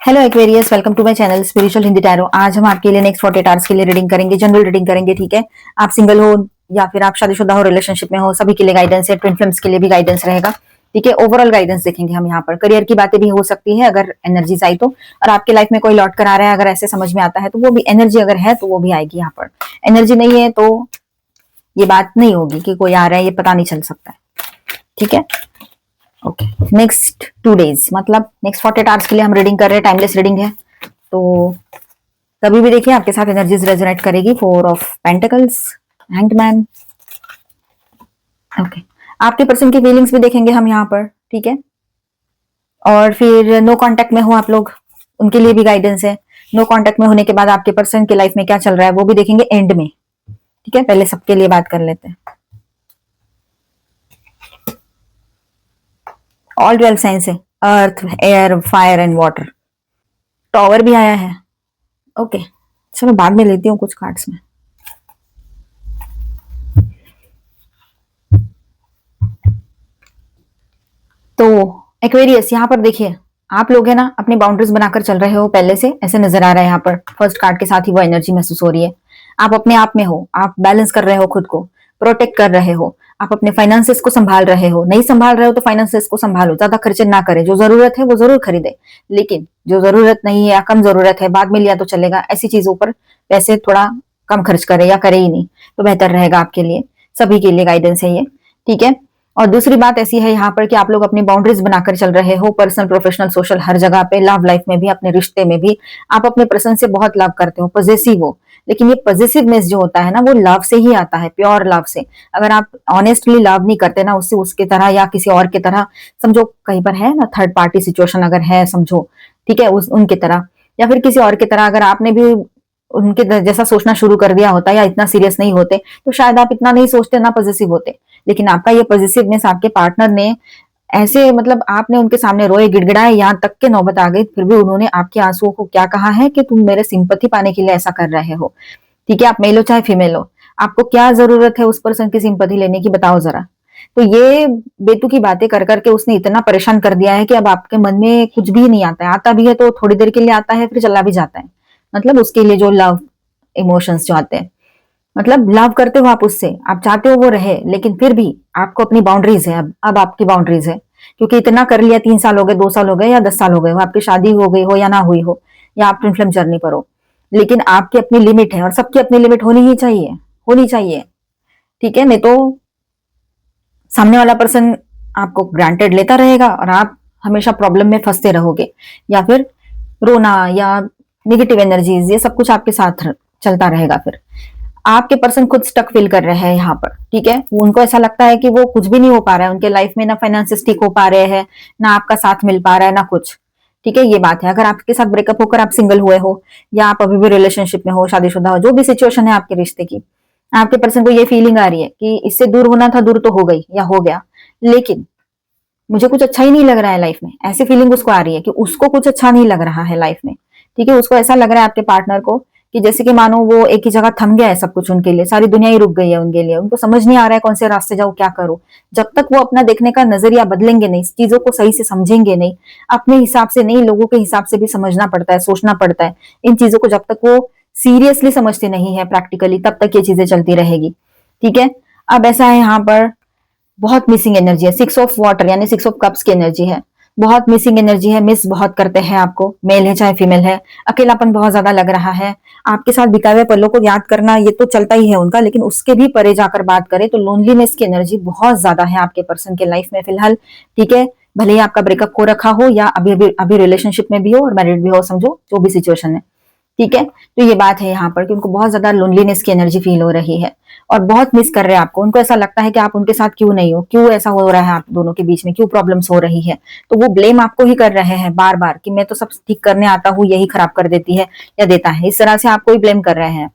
Hello Aquarius, welcome to my channel spiritual Hindi tarot. आज हम आपके लिए नेक्स्ट 48 आवर्स के लिए रीडिंग करेंगे, जनरल रीडिंग करेंगे। ठीक है, आप सिंगल हो या फिर आप शादीशुदा हो, रिलेशनशिप में हो, सभी के लिए गाइडेंस है। ट्विन फ्लेम्स के लिए भी गाइडेंस रहेगा। ठीक है, ओवरऑल गाइडेंस देखेंगे हम यहाँ पर। करियर की बातें भी हो सकती है अगर एनर्जीज आई तो, और आपके लाइफ में कोई लौट कर आ रहा है अगर ऐसे समझ में आता है तो वो भी एनर्जी अगर है तो वो भी आएगी यहाँ पर। एनर्जी नहीं है तो ये बात नहीं होगी कि कोई आ रहा है, ये पता नहीं चल सकता है। ठीक है, ओके। नेक्स्ट 2 डेज मतलब नेक्स्ट 48 आवर्स के लिए हम रीडिंग कर रहे हैं। टाइमलेस रीडिंग है तो कभी भी देखिए आपके साथ एनर्जीज रेजोनेट करेगी। 4 of pentacles, hanged man. Okay, आपके पर्सन की फीलिंग्स भी देखेंगे हम यहाँ पर। ठीक है, और फिर नो कांटेक्ट में हो आप लोग, उनके लिए भी गाइडेंस है। नो कांटेक्ट में होने के बाद आपके पर्सन के लाइफ में क्या चल रहा है वो भी देखेंगे एंड में। ठीक है, पहले सबके लिए बात कर लेते हैं। ऑल 12 साइंस है, earth, air, fire and water. Tower भी आया है। ओके, चलो बाद में लेती हूँ कुछ कार्ड्स में। तो एक्वेरियस यहाँ पर देखिए, आप लोग है ना अपनी बाउंड्रीज बनाकर चल रहे हो पहले से, ऐसे नजर आ रहा है यहाँ पर। फर्स्ट कार्ड के साथ ही वो एनर्जी महसूस हो रही है। आप अपने आप में हो, आप बैलेंस कर रहे हो, खुद को प्रोटेक्ट कर रहे हो, आप अपने फाइनेंसेस को संभाल रहे हो। नहीं संभाल रहे हो तो फाइनेंसेस को संभालो, ज्यादा खर्चे ना करें। जो जरूरत है वो जरूर खरीदे, लेकिन जो जरूरत नहीं है या कम जरूरत है बाद में लिया तो चलेगा, ऐसी चीजों पर पैसे थोड़ा कम खर्च करे या करे ही नहीं तो बेहतर रहेगा आपके लिए। सभी के लिए गाइडेंस है ये। ठीक है, और दूसरी बात ऐसी है यहाँ पर कि आप लोग अपनी बाउंड्रीज बनाकर चल रहे हो, पर्सनल, प्रोफेशनल, सोशल, हर जगह पे। लव लाइफ में भी, अपने रिश्ते में भी आप अपने पर्सन से बहुत लव करते हो, पॉजेसिव हो। लेकिन ये पॉजेसिवनेस जो होता है ना वो लव से ही आता है, प्योर लव से। अगर आप ऑनेस्टली लव नहीं करते ना उससे, उसके तरह या किसी और की तरह, समझो कहीं पर है ना थर्ड पार्टी सिचुएशन अगर है समझो, ठीक है, उस उनकी तरह या फिर किसी और की तरह अगर आपने भी उनके जैसा सोचना शुरू कर दिया होता या इतना सीरियस नहीं होते तो शायद आप इतना नहीं सोचते, ना पॉजिटिव होते। लेकिन आपका ये पॉजिटिवनेस आपके पार्टनर ने ऐसे, मतलब आपने उनके सामने रोए, गिड़गिड़ाए, यहाँ तक के नौबत आ गई, फिर भी उन्होंने आपके आंसुओं को क्या कहा है कि तुम मेरे सिंपैथी पाने के लिए ऐसा कर रहे हो। ठीक है, आप मेल हो चाहे फीमेल हो, आपको क्या जरूरत है उस पर्सन की सिंपैथी लेने की, बताओ जरा। तो ये बेतुकी बातें कर करके उसने इतना परेशान कर दिया है कि अब आपके मन में कुछ भी नहीं आता है। आता भी है तो थोड़ी देर के लिए आता है, फिर चला भी जाता है। मतलब उसके लिए जो लव इमोशंस जो आते हैं, मतलब लव करते हो आप उससे, आप चाहते हो वो रहे, लेकिन फिर भी आपको अपनी बाउंड्रीज है। अब आपकी बाउंड्रीज है, क्योंकि इतना कर लिया। 3 साल हो गए, 2 साल हो गए या 10 साल हो गए हो, आपकी शादी हो गई हो या ना हुई हो, या आप ट्विन फ्लेम जर्नी पर हो, लेकिन आपकी अपनी लिमिट है और सबकी अपनी लिमिट होनी ही चाहिए, होनी चाहिए। ठीक है, नहीं तो सामने वाला पर्सन आपको ग्रांटेड लेता रहेगा और आप हमेशा प्रॉब्लम में फंसते रहोगे, या फिर रोना या नेगेटिव एनर्जीज, ये सब कुछ आपके साथ चलता रहेगा। फिर आपके पर्सन खुद स्टक फील कर रहे हैं यहाँ पर। ठीक है, उनको ऐसा लगता है कि वो कुछ भी नहीं हो पा रहा है उनके लाइफ में, ना फाइनेंसेस ठीक हो पा रहे हैं, ना आपका साथ मिल पा रहा है, ना कुछ। ठीक है, ये बात है। अगर आपके साथ ब्रेकअप होकर आप सिंगल हुए हो या आप अभी भी रिलेशनशिप में हो, शादीशुदा हो, जो भी सिचुएशन है आपके रिश्ते की, आपके पर्सन को ये फीलिंग आ रही है कि इससे दूर होना था, दूर तो हो गई या हो गया, लेकिन मुझे कुछ अच्छा ही नहीं लग रहा है लाइफ में। ऐसी फीलिंग उसको आ रही है कि उसको कुछ अच्छा नहीं लग रहा है लाइफ में। ठीक है, उसको ऐसा लग रहा है आपके पार्टनर को कि जैसे कि मानो वो एक ही जगह थम गया है सब कुछ, उनके लिए सारी दुनिया ही रुक गई है उनके लिए। उनको समझ नहीं आ रहा है कौन से रास्ते जाओ, क्या करो। जब तक वो अपना देखने का नजरिया बदलेंगे नहीं, चीजों को सही से समझेंगे नहीं, अपने हिसाब से नहीं, लोगों के हिसाब से भी समझना पड़ता है, सोचना पड़ता है इन चीजों को। जब तक वो सीरियसली समझते नहीं है प्रैक्टिकली, तब तक ये चीजें चलती रहेगी। ठीक है, अब ऐसा है यहाँ पर बहुत मिसिंग एनर्जी है। 6 ऑफ वाटर यानी 6 ऑफ कप्स की एनर्जी है। बहुत मिसिंग एनर्जी है, मिस बहुत करते हैं आपको, मेल है चाहे फीमेल है। अकेलापन बहुत ज्यादा लग रहा है। आपके साथ बिताए हुए पलों को याद करना ये तो चलता ही है उनका, लेकिन उसके भी परे जाकर बात करें तो लोनलीनेस की एनर्जी बहुत ज्यादा है आपके पर्सन के लाइफ में फिलहाल। ठीक है, भले ही आपका ब्रेकअप हो रखा हो या अभी अभी अभी रिलेशनशिप में भी हो और मैरिड भी हो, समझो जो भी सिचुएशन है। ठीक है, तो ये बात है यहाँ पर कि उनको बहुत ज्यादा लोनलीनेस की एनर्जी फील हो रही है और बहुत मिस कर रहे हैं आपको। उनको ऐसा लगता है कि आप उनके साथ क्यों नहीं हो, क्यों ऐसा हो रहा है आप दोनों के बीच में, क्यों प्रॉब्लम्स हो रही है। तो वो ब्लेम आपको ही कर रहे हैं बार बार कि मैं तो सब ठीक करने आता हूँ, यही खराब कर देती है या देता है, इस तरह से आपको ही ब्लेम कर रहे हैं।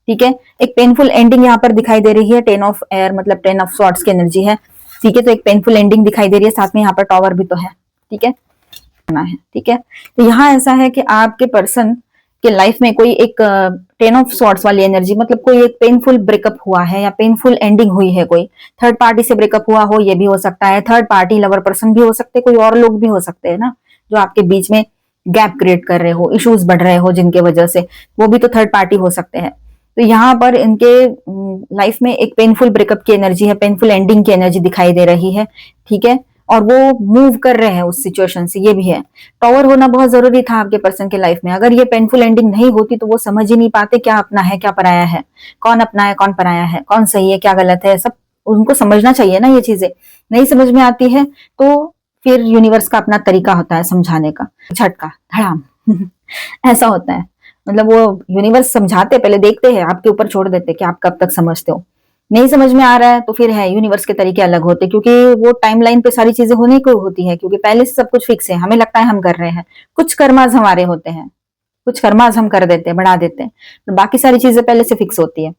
ठीक है, एक पेनफुल एंडिंग यहाँ पर दिखाई दे रही है। 10 ऑफ एयर मतलब 10 ऑफ स्वॉर्ड्स की एनर्जी है। ठीक है, तो एक पेनफुल एंडिंग दिखाई दे रही है, साथ में यहाँ पर टॉवर भी तो है। ठीक है, ठीक है, तो यहाँ ऐसा है कि आपके पर्सन कि लाइफ में कोई एक 10 ऑफ स्वॉर्ड्स वाली एनर्जी, मतलब कोई एक पेनफुल ब्रेकअप हुआ है या पेनफुल एंडिंग हुई है, कोई थर्ड पार्टी से ब्रेकअप हुआ हो, ये भी हो सकता है। थर्ड पार्टी लवर पर्सन भी हो सकते, कोई और लोग भी हो सकते हैं ना जो आपके बीच में गैप क्रिएट कर रहे हो, इश्यूज बढ़ रहे हो जिनके वजह से, वो भी तो थर्ड पार्टी हो सकते हैं। तो यहाँ पर इनके लाइफ में एक पेनफुल ब्रेकअप की एनर्जी है, पेनफुल एंडिंग की एनर्जी दिखाई दे रही है, ठीक है। और वो मूव कर रहे हैं उस सिचुएशन से, ये भी है। टॉवर होना बहुत जरूरी था आपके पर्सन के लाइफ में। अगर ये पेनफुल एंडिंग नहीं होती तो वो समझ ही नहीं पाते क्या अपना है क्या पराया है, कौन अपना है कौन पराया है, कौन सही है क्या गलत है, सब उनको समझना चाहिए ना। ये चीजें नहीं समझ में आती है तो फिर यूनिवर्स का अपना तरीका होता है समझाने का, झटका धड़ाम ऐसा होता है। मतलब वो यूनिवर्स समझाते पहले, देखते हैं, आपके ऊपर छोड़ देते कि आप कब तक समझते हो। नहीं समझ में आ रहा है तो फिर है, यूनिवर्स के तरीके अलग होते, क्योंकि वो टाइमलाइन पे सारी चीजें होने को होती है, क्योंकि पहले से सब कुछ फिक्स है, हमें लगता है हम कर रहे हैं। कुछ कर्माज हमारे होते हैं, कुछ कर्माज हम कर देते हैं, बढ़ा देते हैं, तो बाकी सारी चीजें पहले से फिक्स होती है।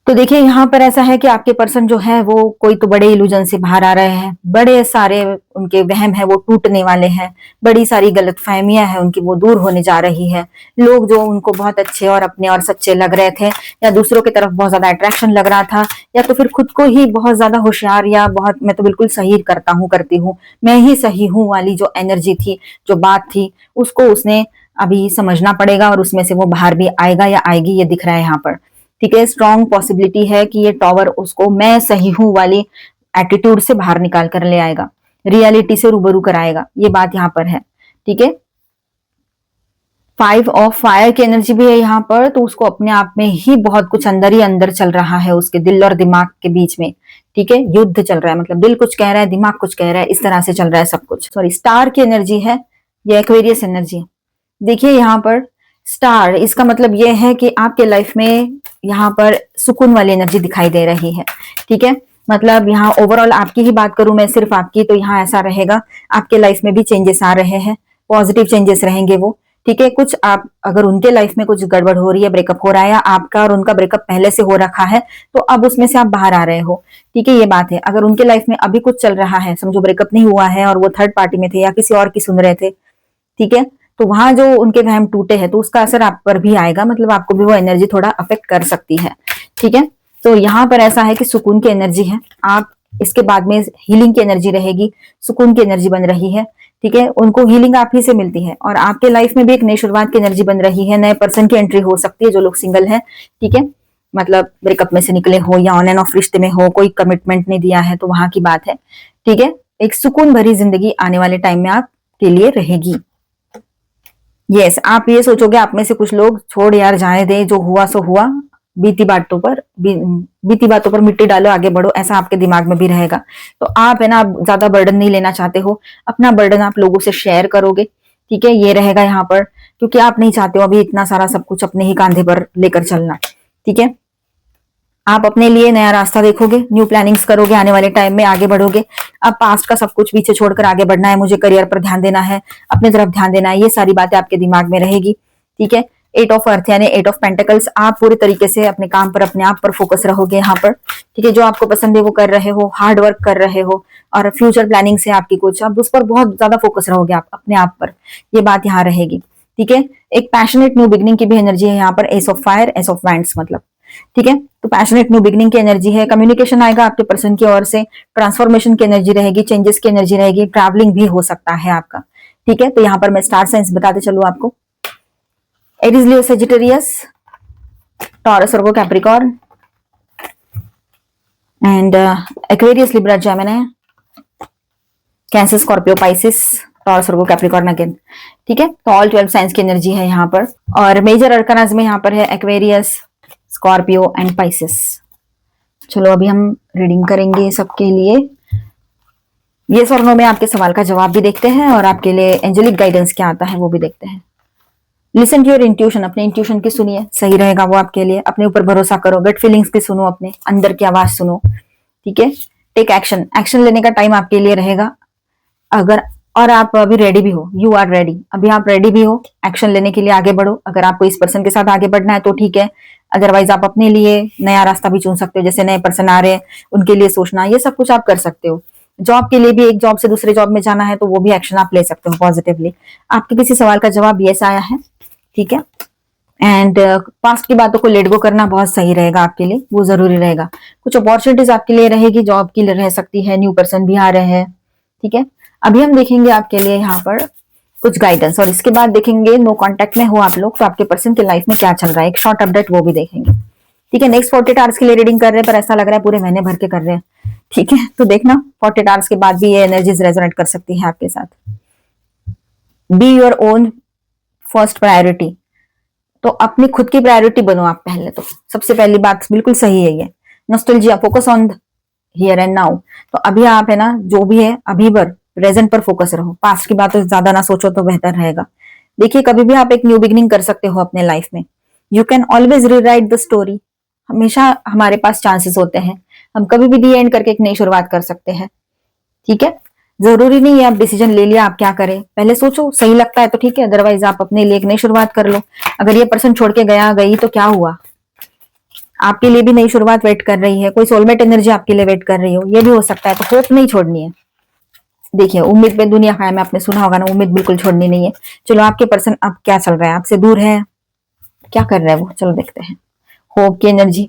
तो देखिए यहाँ पर ऐसा है कि आपके पर्सन जो है वो कोई तो बड़े इल्यूजन से बाहर आ रहे हैं, बड़े सारे उनके वहम है वो टूटने वाले हैं, बड़ी सारी गलतफहमियां हैं उनकी वो दूर होने जा रही है। लोग जो उनको बहुत अच्छे और अपने और सच्चे लग रहे थे, या दूसरों की तरफ बहुत ज्यादा अट्रैक्शन लग रहा था, या तो फिर खुद को ही बहुत ज्यादा होशियार या बहुत मैं तो बिल्कुल सही करता हूँ करती हूँ, मैं ही सही हूँ वाली जो एनर्जी थी, जो बात थी, उसको उसने अभी समझना पड़ेगा और उसमें से वो बाहर भी आएगा या आएगी, ये दिख रहा है यहाँ पर। ठीक है, स्ट्रॉन्ग पॉसिबिलिटी है कि ये टॉवर उसको मैं सही हूं वाली एटीट्यूड से बाहर निकाल कर ले आएगा, रियलिटी से रूबरू कराएगा, ये बात यहाँ पर है। ठीक है, 5 ऑफ फायर की एनर्जी भी है यहाँ पर, तो उसको अपने आप में ही बहुत कुछ अंदर ही अंदर चल रहा है उसके दिल और दिमाग के बीच में। ठीक है, युद्ध चल रहा है, मतलब दिल कुछ कह रहा है, दिमाग कुछ कह रहा है, इस तरह से चल रहा है सब कुछ। सॉरी, स्टार की एनर्जी है, ये एक्वेरियस एनर्जी। देखिए यहाँ पर स्टार, इसका मतलब ये है कि आपके लाइफ में यहाँ पर सुकून वाली एनर्जी दिखाई दे रही है। ठीक है, मतलब यहाँ ओवरऑल आपकी ही बात करूं मैं, सिर्फ आपकी, तो यहाँ ऐसा रहेगा आपके लाइफ में भी चेंजेस आ रहे हैं, पॉजिटिव चेंजेस रहेंगे वो। ठीक है, कुछ आप अगर उनके लाइफ में कुछ गड़बड़ हो रही है, ब्रेकअप हो रहा है, या आपका और उनका ब्रेकअप पहले से हो रखा है, तो अब उसमें से आप बाहर आ रहे हो। ठीक है, ये बात है। अगर उनके लाइफ में अभी कुछ चल रहा है, समझो ब्रेकअप नहीं हुआ है और वो थर्ड पार्टी में थे या किसी और की सुन रहे थे, ठीक है, तो वहां जो उनके वहम टूटे हैं तो उसका असर आप पर भी आएगा, मतलब आपको भी वो एनर्जी थोड़ा अफेक्ट कर सकती है। ठीक है, तो यहाँ पर ऐसा है कि सुकून की एनर्जी है, आप इसके बाद में हीलिंग की एनर्जी रहेगी, सुकून की एनर्जी बन रही है। ठीक है, उनको हीलिंग आप ही से मिलती है, और आपके लाइफ में भी एक नई शुरुआत की एनर्जी बन रही है, नए पर्सन की एंट्री हो सकती है, जो लोग सिंगल है। ठीक है, मतलब ब्रेकअप में से निकले हो या ऑन एंड ऑफ रिश्ते में हो, कोई कमिटमेंट नहीं दिया है, तो वहां की बात है। ठीक है, एक सुकून भरी जिंदगी आने वाले टाइम में आपके लिए रहेगी। यस, आप ये सोचोगे आप में से कुछ लोग, छोड़ यार जाने दे, जो हुआ सो हुआ, बीती बातों पर मिट्टी डालो, आगे बढ़ो, ऐसा आपके दिमाग में भी रहेगा। तो आप है ना, आप ज्यादा बर्डन नहीं लेना चाहते हो, अपना बर्डन आप लोगों से शेयर करोगे। ठीक है, ये रहेगा यहाँ पर, क्योंकि आप नहीं चाहते हो अभी इतना सारा सब कुछ अपने ही कांधे पर लेकर चलना। ठीक है, आप अपने लिए नया रास्ता देखोगे, न्यू प्लानिंग्स करोगे, आने वाले टाइम में आगे बढ़ोगे। अब पास्ट का सब कुछ पीछे छोड़कर आगे बढ़ना है, मुझे करियर पर ध्यान देना है, अपनी तरफ ध्यान देना है, ये सारी बातें आपके दिमाग में रहेगी। ठीक है, 8 ऑफ अर्थ यानी 8 ऑफ पेंटिकल्स, आप पूरी तरीके से अपने काम पर, अपने आप पर फोकस रहोगे यहाँ पर। ठीक है, जो आपको पसंद है वो कर रहे हो, हार्ड वर्क कर रहे हो, और फ्यूचर प्लानिंग से आपकी कुछ, अब उस पर बहुत ज्यादा फोकस रहोगे आप अपने आप पर, ये बात यहाँ रहेगी। ठीक है, एक पैशनेट न्यू बिगनिंग की भी एनर्जी है यहाँ पर, S of fire, S of wands मतलब। ठीक है, तो पैशनेट न्यू बिगनिंग की एनर्जी है, कम्युनिकेशन आएगा आपके पर्सन की ओर से, ट्रांसफॉर्मेशन की एनर्जी रहेगी, चेंजेस की एनर्जी रहेगी, ट्रैवलिंग भी हो सकता है आपका। ठीक है, तो यहाँ पर मैं स्टार साइंस बताते चलूं आपको, Aries, Leo, Sagittarius, taurus, Virgo, Capricorn and Aquarius, Libra, Gemini, cancer, Scorpio, Pisces, taurus, Virgo, Capricorn again. ठीक है, तो ऑल 12 साइंस की एनर्जी है यहाँ पर, और मेजर अर्कानाज में यहाँ पर है एक्वेरियस, स्कॉर्पियो एंड पाइसिस। चलो अभी हम रीडिंग करेंगे सबके लिए। ये और नो में आपके सवाल का जवाब भी देखते हैं, और आपके लिए एंजेलिक गाइडेंस क्या आता है वो भी देखते हैं। लिसन टू योर इंट्यूशन, अपने इंट्यूशन की सुनिए, सही रहेगा वो आपके लिए। अपने ऊपर भरोसा करो, गट फीलिंग्स की सुनो, अपने अंदर की आवाज सुनो। ठीक है, टेक एक्शन, एक्शन लेने का टाइम आपके लिए रहेगा, अगर और आप अभी रेडी भी हो, यू आर रेडी, अभी आप रेडी भी हो एक्शन लेने के लिए, आगे बढ़ो। अगर आपको इस पर्सन के साथ आगे बढ़ना है तो ठीक है, अदरवाइज आप अपने लिए नया रास्ता भी चुन सकते हो, जैसे नए पर्सन आ रहे हैं उनके लिए सोचना, ये सब कुछ आप कर सकते हो। जॉब के लिए भी, एक जॉब से दूसरे जॉब में जाना है तो वो भी एक्शन आप ले सकते हो पॉजिटिवली। आपके किसी सवाल का जवाब यस आया है। ठीक है, एंड पास्ट की बातों को लेट गो करना बहुत सही रहेगा आपके लिए, वो जरूरी रहेगा। कुछ अपॉर्चुनिटीज आपके लिए रहेगी, जॉब की रह सकती है, न्यू पर्सन भी आ रहे हैं। ठीक है, अभी हम देखेंगे आपके लिए यहाँ पर कुछ गाइडेंस। और इसके बाद देखेंगे नो कांटेक्ट में हो आप लोग तो आपके पर्सन की लाइफ में क्या चल रहा है, एक शॉर्ट अपडेट वो भी देखेंगे। ठीक है, नेक्स्ट 48 आवर्स के लिए रीडिंग कर रहे हैं, पर ऐसा लग रहा है पूरे महीने भर के कर रहे हैं। ठीक है, तो देखना 48 आवर्स के बाद भी ये एनर्जीज रेजोनेट कर सकती है आपके साथ। Be your own first priority, तो अपनी खुद की प्रायोरिटी बनो आप पहले। तो सबसे पहली बात बिल्कुल सही है ये। Nostalgia, focus on here and now. तो अभी आप है ना, जो भी है अभी पर प्रेजेंट पर फोकस रहो, पास्ट की बातों ज्यादा ना सोचो तो बेहतर रहेगा। देखिए, कभी भी आप एक न्यू बिगनिंग कर सकते हो अपने लाइफ में। You can always rewrite the story, हमेशा हमारे पास चांसेस होते हैं, हम कभी भी दी एंड करके एक नई शुरुआत कर सकते हैं। ठीक है, जरूरी नहीं है आप डिसीजन ले लिया आप क्या करें, पहले सोचो, सही लगता है तो ठीक है, अदरवाइज आप अपने लिए एक नई शुरुआत कर लो। अगर ये पर्सन छोड़ के गया गई तो क्या हुआ, आपके लिए भी नई शुरुआत वेट कर रही है, कोई सोलमेट एनर्जी आपके लिए वेट कर रही हो, ये भी हो सकता है। तो होप नहीं छोड़नी है। देखिए, उम्मीद पे दुनिया कायम है, आपने सुना होगा ना, उम्मीद बिल्कुल छोड़नी नहीं है। चलो, आपके पर्सन अब क्या चल रहा है, आपसे दूर है, क्या कर रहा है वो, चलो देखते हैं। होप की एनर्जी,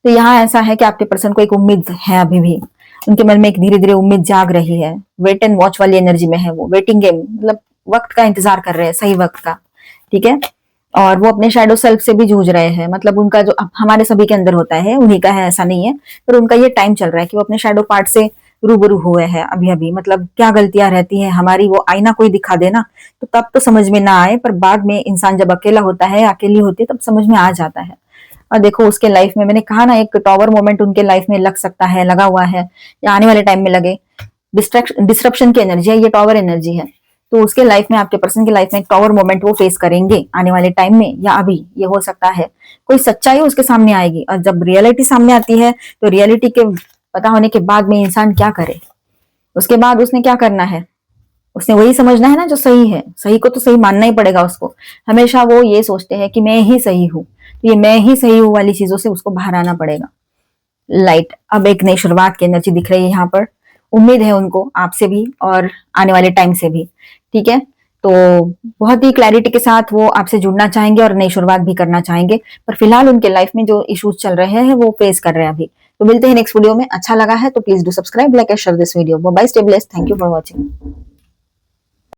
तो यहाँ ऐसा है कि आपके पर्सन को एक उम्मीद है, अभी भी उनके मन में एक धीरे धीरे उम्मीद जाग रही है। वेट एंड वॉच वाली एनर्जी में है वो, वेटिंग गेम, मतलब वक्त का इंतजार कर रहे हैं, सही वक्त का। ठीक है, और वो अपने शैडो सेल्फ से भी जूझ रहे हैं, मतलब उनका जो हमारे सभी के अंदर होता है उन्हीं का है, ऐसा नहीं है, पर उनका ये टाइम चल रहा है कि वो अपने शैडो पार्ट से रूबरू हुए हैं अभी अभी। मतलब क्या गलतियां रहती हैं हमारी, वो आईना कोई दिखा देना तो तब तो समझ में ना आए, पर बाद में इंसान जब अकेला होता है, अकेली होती है, तब समझ में आ जाता है। और देखो, उसके लाइफ में मैंने कहा ना, एक टॉवर मोमेंट उनके लाइफ में लग सकता है, लगा हुआ है, या आने वाले टाइम में लगे। डिस्ट्रप्शन की एनर्जी है, ये टॉवर एनर्जी है। तो उसके लाइफ में, आपके पर्सन की लाइफ में एक टॉवर मोमेंट वो फेस करेंगे आने वाले टाइम में, या अभी ये हो सकता है। कोई सच्चाई उसके सामने आएगी, और जब रियलिटी सामने आती है तो रियलिटी के पता होने के बाद में इंसान क्या करे, उसके बाद उसने क्या करना है, उसने वही समझना है ना जो सही है। सही को तो सही मानना ही पड़ेगा उसको। हमेशा वो ये सोचते हैं कि मैं ही सही हूं, तो ये मैं ही सही हूं वाली चीजों से उसको बाहर आना पड़ेगा। लाइट, अब एक नई शुरुआत की एनर्जी दिख रही है यहाँ पर। उम्मीद है उनको आपसे भी और आने वाले टाइम से भी। ठीक है, तो बहुत ही क्लैरिटी के साथ वो आपसे जुड़ना चाहेंगे और नई शुरुआत भी करना चाहेंगे, पर फिलहाल उनके लाइफ में जो इश्यूज चल रहे हैं वो फेस कर रहे हैं अभी। तो मिलते हैं नेक्स्ट वीडियो में। अच्छा लगा है तो please do subscribe, like and share this video. Bye, stay blessed, thank you for watching.